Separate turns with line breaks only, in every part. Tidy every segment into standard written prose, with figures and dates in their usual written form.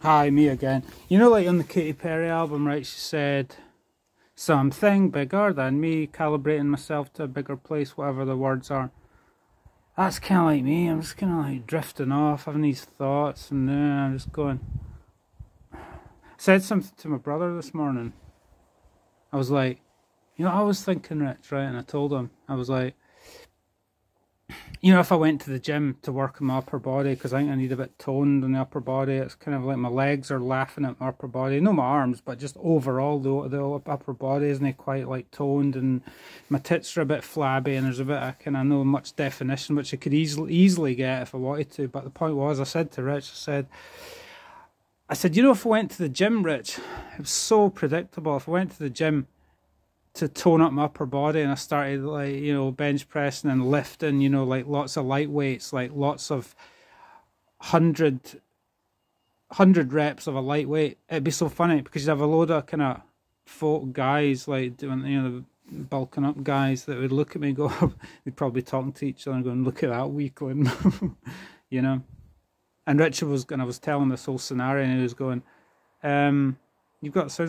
Hi, me again. You know, like on the Katy Perry album, right? She said something bigger than me, calibrating myself to a bigger place, whatever the words are. That's kind of like me. I'm just kind of like drifting off, having these thoughts, and then I'm just going. I said something to my brother this morning. I was like, you know, I was thinking, Rich, right? And I told him, I was like, you know, if I went to the gym to work on my upper body, because I think I need a bit toned on the upper body, it's kind of like my legs are laughing at my upper body. No, my arms, but just overall, the upper body isn't quite like toned, and my tits are a bit flabby, and there's a bit of kind of no much definition, which I could easily get if I wanted to. But the point was, I said to Rich, I said, you know, if I went to the gym, Rich, it was so predictable. If I went to the gym to tone up my upper body and I started like, you know, bench pressing and lifting, you know, like lots of light weights, like lots of 100 reps of a light weight, it'd be so funny because you'd have a load of kind of folk guys like doing, you know, the bulking up guys that would look at me and go, they'd probably talking to each other and going, look at that weakling, you know. And Richard was going, I was telling this whole scenario and he was going, sounds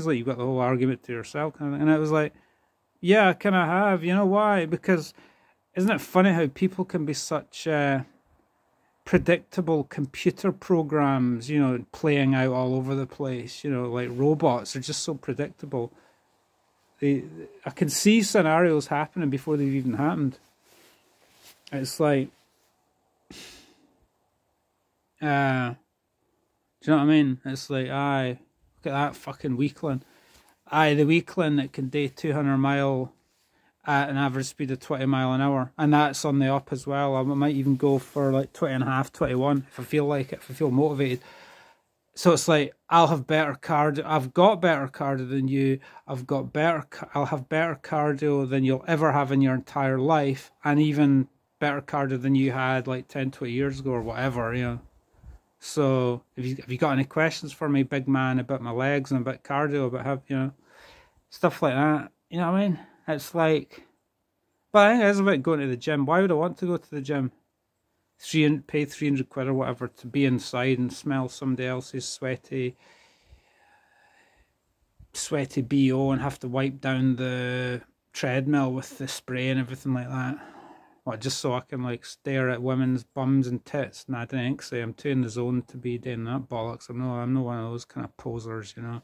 like you've got the whole argument to yourself kind of thing. And it was like, yeah, I kind of have. You know why? Because isn't it funny how people can be such predictable computer programs, you know, playing out all over the place, you know, like robots are just so predictable. I can see scenarios happening before they've even happened. It's like, do you know what I mean? It's like, aye, look at that fucking weakling. Aye, the weakling that can do 200 mile at an average speed of 20 mile an hour. And that's on the up as well. I might even go for like 20 and a half, 21 if I feel like it, if I feel motivated. So it's like, I'll have better cardio. I've got better cardio than you. I'll have better cardio than you'll ever have in your entire life. And even better cardio than you had like 10, 20 years ago or whatever, you know. So have you got any questions for me, big man, about my legs and about cardio, about you know, stuff like that. You know what I mean? It's like, but I think it's about going to the gym. Why would I want to go to the gym? Pay 300 quid or whatever to be inside and smell somebody else's sweaty BO and have to wipe down the treadmill with the spray and everything like that. What, just so I can like stare at women's bums and tits? Nah, I don't think so. I'm too in the zone to be doing that bollocks. I'm not one of those kind of posers, you know.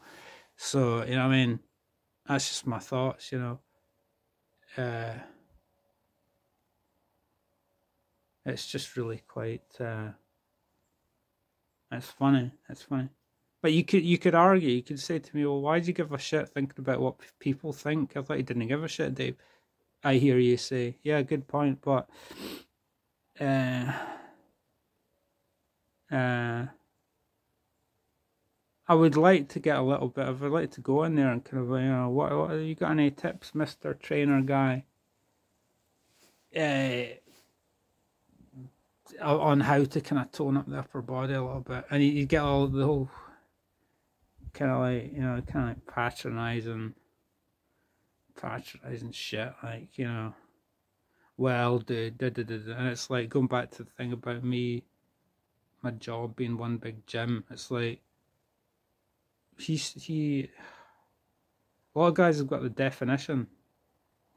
So, you know what I mean? That's just my thoughts, you know. It's just really quite it's funny. But you could argue, you could say to me, well, why do you give a shit thinking about what people think? I thought you didn't give a shit, Dave. I hear you say, yeah, good point, but I would like to get a little bit of, I'd like to go in there and kind of, you know, what you got any tips, Mr. Trainer guy, on how to kind of tone up the upper body a little bit, and you get all the whole kind of like, you know, kind of like patronizing shit, like, you know, well, dude, and it's like going back to the thing about me, my job being one big gym. It's like a lot of guys have got the definition.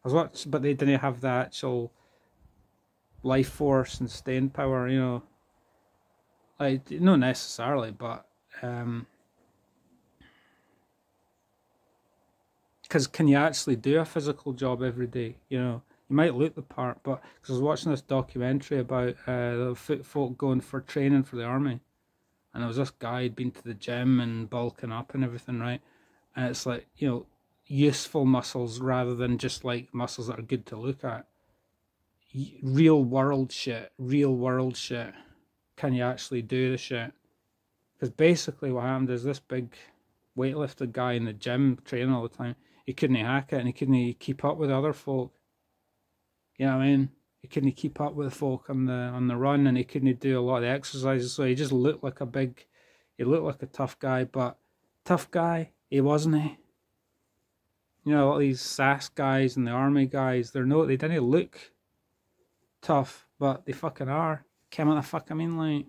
But they didn't have the actual life force and staying power, you know. Like, not necessarily, but because can you actually do a physical job every day? You know, you might look the part, but because I was watching this documentary about the folk going for training for the army, and there was this guy who'd been to the gym and bulking up and everything, right? And it's like, you know, useful muscles rather than just like muscles that are good to look at. Real world shit. Can you actually do the shit? Because basically what happened is this big weightlifted guy in the gym training all the time, he couldn't hack it and he couldn't keep up with other folk. You know what I mean? He couldn't keep up with the folk on the run, and he couldn't do a lot of the exercises, so he just looked like a tough guy, but tough guy, he wasn't he? You know, all these SAS guys and the army guys, they didn't look tough, but they fucking are. What the fuck I mean, like,